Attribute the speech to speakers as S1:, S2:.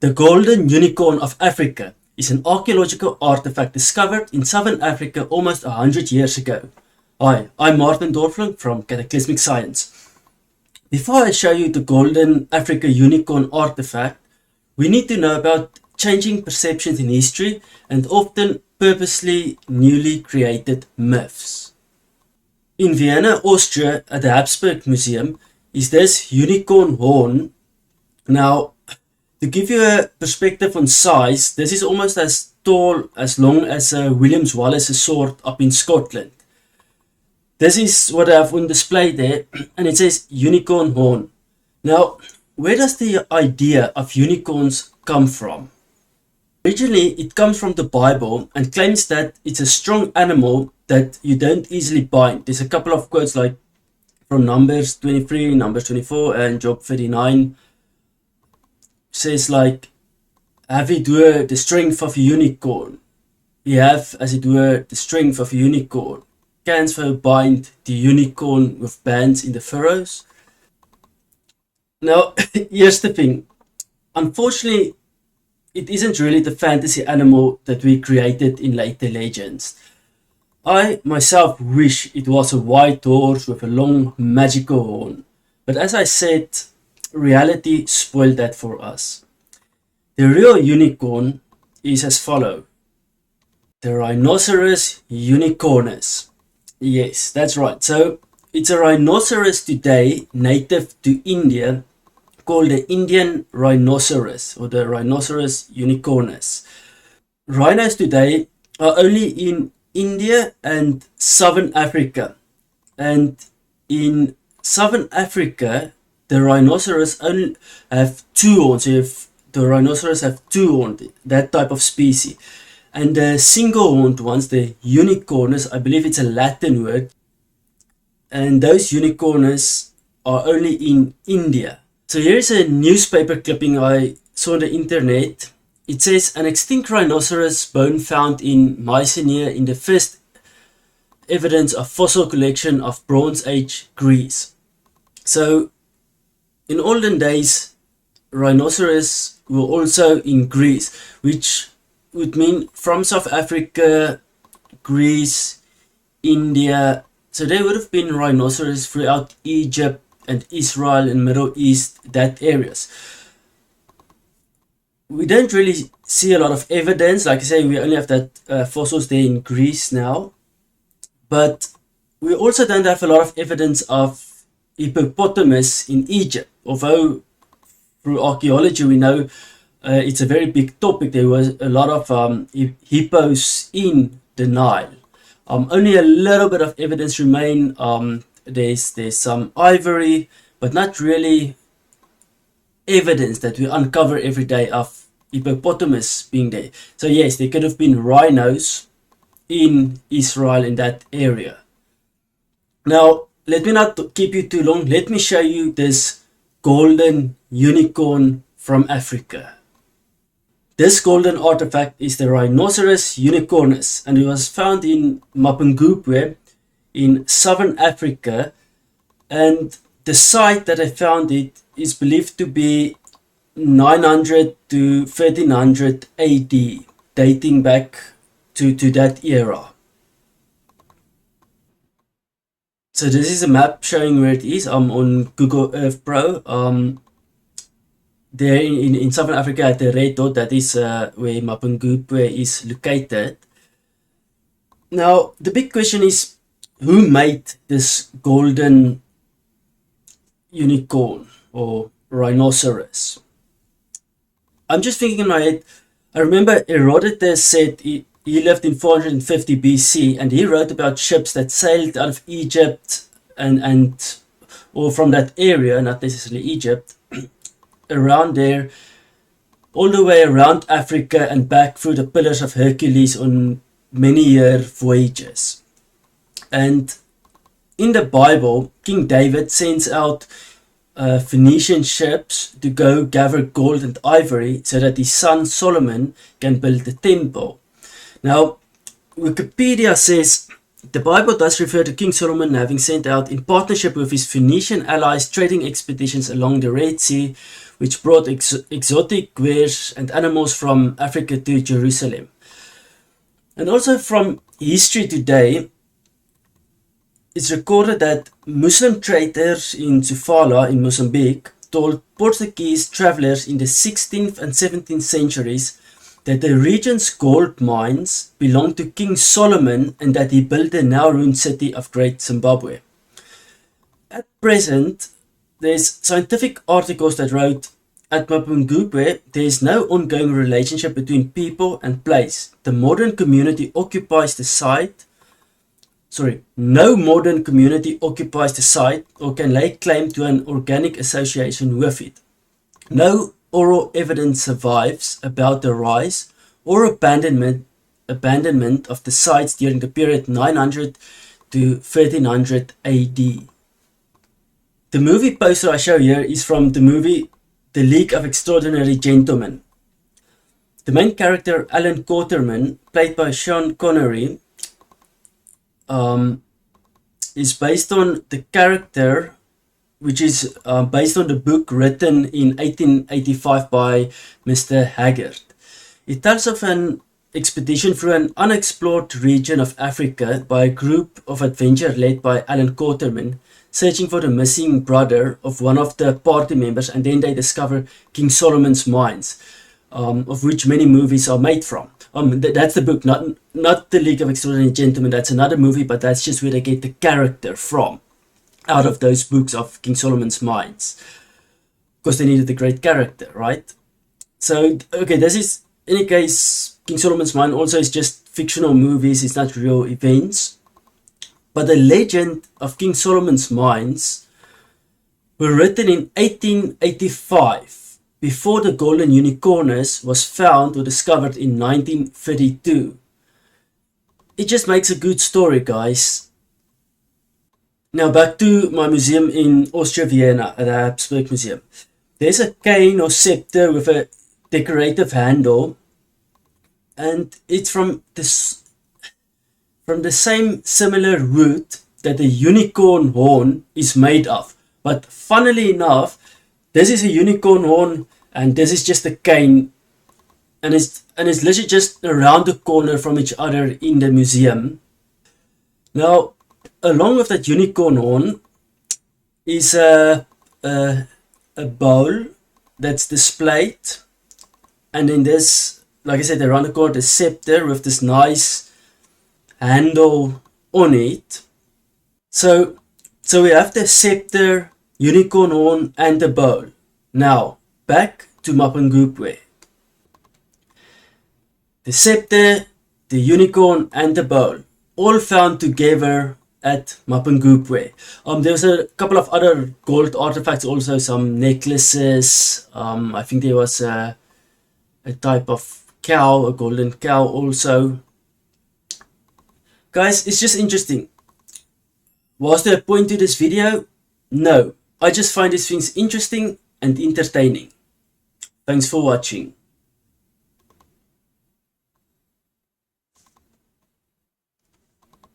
S1: The golden unicorn of Africa is an archaeological artifact discovered in southern Africa almost 100 years ago. Hi, I'm Martin Dorfling from Cataclysmic Science. Before I show you the golden Africa unicorn artifact, we need to know about changing perceptions in history and often purposely newly created myths. In Vienna, Austria, at the Habsburg Museum, is this unicorn horn. Now, to give you a perspective on size, this is almost as tall, as long as Williams Wallace's sword up in Scotland. This is what I have on display there, and it says unicorn horn. Now, where does the idea of unicorns come from? Originally, it comes from the Bible and claims that it's a strong animal that you don't easily bind. There's a couple of quotes like from Numbers 23, Numbers 24, and Job 39. Says like, have it were the strength of a unicorn. You have, as it were, the strength of a unicorn. Canst thou bind the unicorn with bands in the furrows? Now, here's the thing. Unfortunately, it isn't really the fantasy animal that we created in later legends. I myself wish it was a white horse with a long magical horn. But as I said, reality spoiled that for us. The real unicorn is as follows. The rhinoceros unicornus. Yes, that's right. So it's a rhinoceros today native to India called the Indian rhinoceros or the rhinoceros unicornus. Rhinos today are only in India and southern Africa. And in southern Africa, the rhinoceros only have two horns. So if the rhinoceros have two horns, that type of species. And the single horned ones, the unicornus, I believe it's a Latin word. And those unicornus are only in India. So here's a newspaper clipping I saw on the internet. It says an extinct rhinoceros bone found in Mycenae in the first evidence of fossil collection of Bronze Age Greece. So in olden days, rhinoceros were also in Greece, which would mean from South Africa, Greece, India. So there would have been rhinoceros throughout Egypt and Israel and Middle East, that areas. We don't really see a lot of evidence. Like I say, we only have that fossils there in Greece now. But we also don't have a lot of evidence of hippopotamus in Egypt, although through archaeology we know it's a very big topic. There was a lot of hippos in the Nile. Only a little bit of evidence remain. There's some ivory, but not really evidence that we uncover every day of hippopotamus being there. So yes, there could have been rhinos in Israel in that area. Now, let me not keep you too long. Let me show you this golden unicorn from Africa. This golden artifact is the rhinoceros unicornus, and it was found in Mapungubwe in southern Africa. And the site that I found it is believed to be 900 to 1300 AD, dating back to that era. So this is a map showing where it is. I'm on Google Earth Pro. There in southern Africa at the red dot, that is where Mapungubwe is located. Now the big question is, who made this golden unicorn or rhinoceros? I'm just thinking in my head. I remember Herodotus said he lived in 450 BC, and he wrote about ships that sailed out of Egypt and or from that area, not necessarily Egypt, around there, all the way around Africa and back through the Pillars of Hercules on many-year voyages. And in the Bible, King David sends out Phoenician ships to go gather gold and ivory so that his son Solomon can build the temple. Now, Wikipedia says the Bible does refer to King Solomon having sent out in partnership with his Phoenician allies trading expeditions along the Red Sea which brought exotic wares and animals from Africa to Jerusalem. And also from history today, it's recorded that Muslim traders in Sofala in Mozambique told Portuguese travelers in the 16th and 17th centuries that the region's gold mines belonged to King Solomon and that he built the now ruined city of Great Zimbabwe. At present, there's scientific articles that wrote, at Mapungubwe, there is no ongoing relationship between people and place. The modern community occupies the site. No modern community occupies the site or can lay claim to an organic association with it. No oral evidence survives about the rise or abandonment of the sites during the period 900 to 1300 AD. The movie poster I show here is from the movie The League of Extraordinary Gentlemen. The main character, Alan Quatermain, played by Sean Connery, is based on the character, which is based on the book written in 1885 by Mr. Haggard. It tells of an expedition through an unexplored region of Africa by a group of adventure led by Alan Quatermain, searching for the missing brother of one of the party members, and then they discover King Solomon's mines, of which many movies are made from. That's the book, not The League of Extraordinary Gentlemen. That's another movie, but that's just where they get the character from, out of those books of King Solomon's mines, because they needed a great character, right? So, okay, this is, in any case, King Solomon's Mine also is just fictional movies, it's not real events. But the legend of King Solomon's Mines were written in 1885, before the golden unicorns was found or discovered in 1932. It just makes a good story, guys. Now back to my museum in Austria, Vienna, at the Habsburg Museum. There's a cane or scepter with a decorative handle, and it's from the same similar wood that the unicorn horn is made of. But funnily enough, this is a unicorn horn and this is just a cane, and it's literally just around the corner from each other in the museum. Now, along with that unicorn horn is a bowl that's displayed, and then this, like I said, around the corner, the scepter with this nice handle on it. So we have the scepter, unicorn horn, and the bowl. Now back to Mapungubwe. The scepter, the unicorn, and the bowl, all found together at Mapungubwe. There's a couple of other gold artifacts, also some necklaces. I think there was a type of cow, a golden cow also. Guys, it's just interesting. Was there a point to this video? No. I just find these things interesting and entertaining. Thanks for watching.